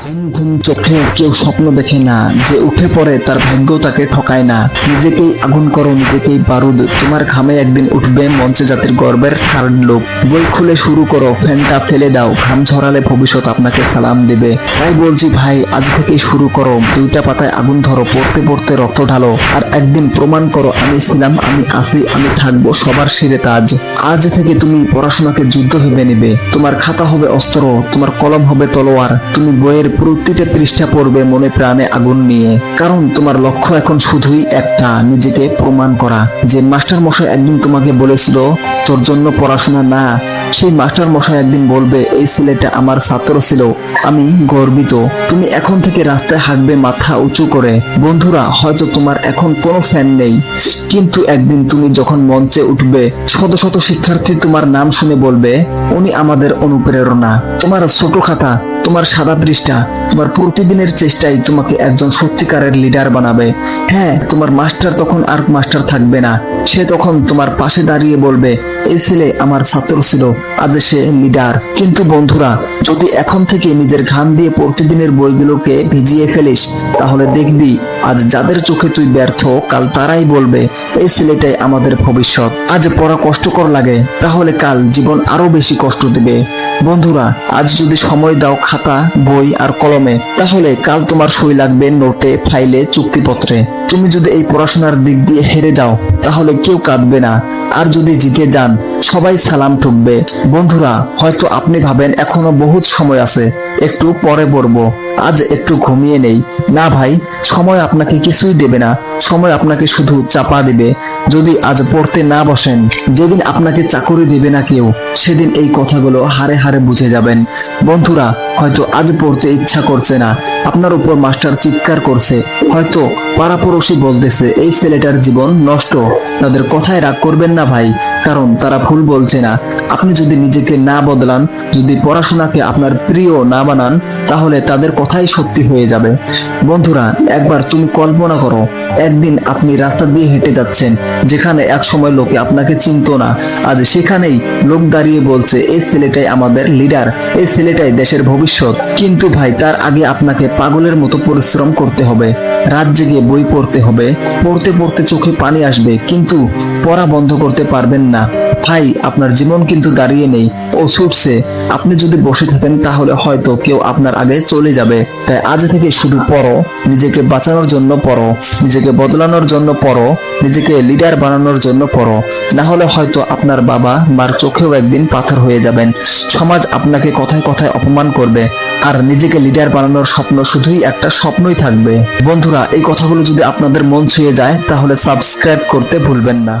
ঘুম ঘুম চোখে কেউ স্বপ্ন দেখে না, যে উঠে পড়ে তার ভাগ্য তাকে ঠকায় না। নিজেকেই আগুন করো, নিজেকেই বারুদ, তোমার ঘামে একদিন উঠবে মঞ্চে জাতির গর্বের থার্ড লোক। বই খুলে শুরু করো, ফ্যানটা ফেলে দাও, ঘাম ঝরালে ভবিষ্যৎ আপনাকে সালাম দেবে। তাই বলছি ভাই, আজ থেকেই শুরু করো, দুইটা পাতায় আগুন ধরো, পড়তে পড়তে রক্ত ঢালো, আর একদিন প্রমাণ করো আমি ছিলাম, আমি আছি, আমি থাকবো সবার শিরে তাজ। আজ থেকে তুমি পড়াশোনাকে যুদ্ধ ভেবে নেবে, তোমার খাতা হবে অস্ত্র, তোমার কলম হবে তলোয়ার, তুমি বইয়ের প্রতিটা পৃষ্ঠা পড়বে মনে প্রাণে আগুন নিয়ে। কারণ তোমার লক্ষ্য এখন শুধুই একটা, নিজেকে প্রমাণ করা। যে মাস্টার মশাই একদিন তোমাকে বলেছিল তোর জন্য পড়াশোনা না, সেই মাস্টার মশাই একদিন বলবে এই ছেলেটা আমার ছাত্র ছিল, আমি গর্বিত। তুমি এখন থেকে রাস্তায় হাঁটবে মাথা উঁচু করে। বন্ধুরা, হয়তো তোমার এখন কোনো ফ্যান নেই, কিন্তু একদিন তুমি যখন মঞ্চে উঠবে, শত শত শিক্ষার্থী তোমার নাম শুনে বলবে উনি আমাদের অনুপ্রেরণা। তোমার ছোট খাতা, তোমার সাদা পৃষ্ঠা, তোমার প্রতিদিনের চেষ্টাই তোমাকে একজন সত্যিকারের লিডার বানাবে। হ্যাঁ, তোমার মাস্টার তখন আর মাস্টার থাকবে না, সে তখন তোমার পাশে দাঁড়িয়ে বলবে এই ছেলে আমার ছাত্র ছিল, আজ সে লিডার। কিন্তু বন্ধুরা, যদি এখন থেকে নিজের ঘাম দিয়ে প্রতিদিনের বইগুলোকে ভিজিয়ে ফেলিস, তাহলে দেখবি আজ যাদের চোখে তুই ব্যর্থ, কাল তারাই বলবে এই ছেলেটাই আমাদের ভবিষ্যৎ। আজ পড়া কষ্টকর লাগে, তাহলে কাল জীবন আরো বেশি কষ্ট দেবে। বন্ধুরা, আজ যদি সময় দাও খাতা, বই আর কলমে, তাহলে কাল তোমার সই লাগবে নোটে, ফাইলে, চুক্তিপত্রে। তুমি যদি এই পড়াশোনার দিক দিয়ে হেরে যাও, তাহলে কেউ কাঁদবে না, আর যদি জিতে যান সবাই সালাম ঠুকবে। বন্ধুরা, হয়তো আপনি ভাবেন এখনো বহুত সময় আছে, একটু পরে পড়বো, আজ একটু ঘুমিয়ে নেই। না ভাই, সময় আপনাকে কিছুই দেবে না, সময় আপনাকে শুধু চাপা দিবে। যদি আজ পড়তে না বসেন, যেদিন আপনাকে চাকরি দেবে না কেউ, সেদিন এই কথাগুলো হারে হারে বুঝে যাবেন। বন্ধুরা, হয়তো আজ পড়তে ইচ্ছা করছে না, আপনার উপর মাস্টার চিৎকার করছে, হয়তো পাড়াপড়শি বলতেছে এই ছেলেটার জীবন নষ্ট। তাদের কথায় রাগ করবেন না ভাই, কারণ তারা ভুল বলছে না। আপনি যদি নিজেকে না বদলান, যদি পড়াশোনাকে আপনার প্রিয় না বানান, তাহলে তাদের কথাই সত্যি হয়ে যাবে। বন্ধুরা, একবার তুমি কল্পনা করো, একদিন আপনি রাস্তা দিয়ে হেঁটে যাচ্ছেন, যেখানে এক সময় লোকে আপনাকে চিনতো না, আজ সেখানেই লোক দাঁড়িয়ে বলছে এই ছেলেটাই আমাদের লিডার, এই ছেলেটাই দেশের ভবিষ্যৎ। কিন্তু ভাই, তার আগে আপনাকে পাগলের মতো পরিশ্রম করতে হবে, রাত জেগে বই পড়তে হবে, পড়তে পড়তে চোখে পানি আসবে, কিন্তু পড়া বন্ধ করতে পারবেন না। ভাই, আপনার জীবন কিন্তু দাঁড়িয়ে নেই, ও ছুটছে। আপনি যদি বসে থাকেন, তাহলে হয়তো কেউ আপনার আগে চলে যাবে। তাই আজ থেকে শুধু পড়ো, নিজেকে বাঁচানোর জন্য পড়ো, নিজেকে বদলানোর জন্য পড়ো, নিজেকে লিডার বানানোর জন্য পড়ো। না হলে হয়তো আপনার বাবা মার চোখেও একদিন পাথর হয়ে যাবেন। সমাজ আপনাকে কথায় কথায় অপমান করবে, আর নিজেকে লিডার বানানোর স্বপ্ন শুধুই একটা স্বপ্নই থাকবে। বন্ধুরা, এই কথাগুলো যদি আপনাদের মন ছুঁয়ে যায়, তাহলে সাবস্ক্রাইব করতে ভুলবেন না।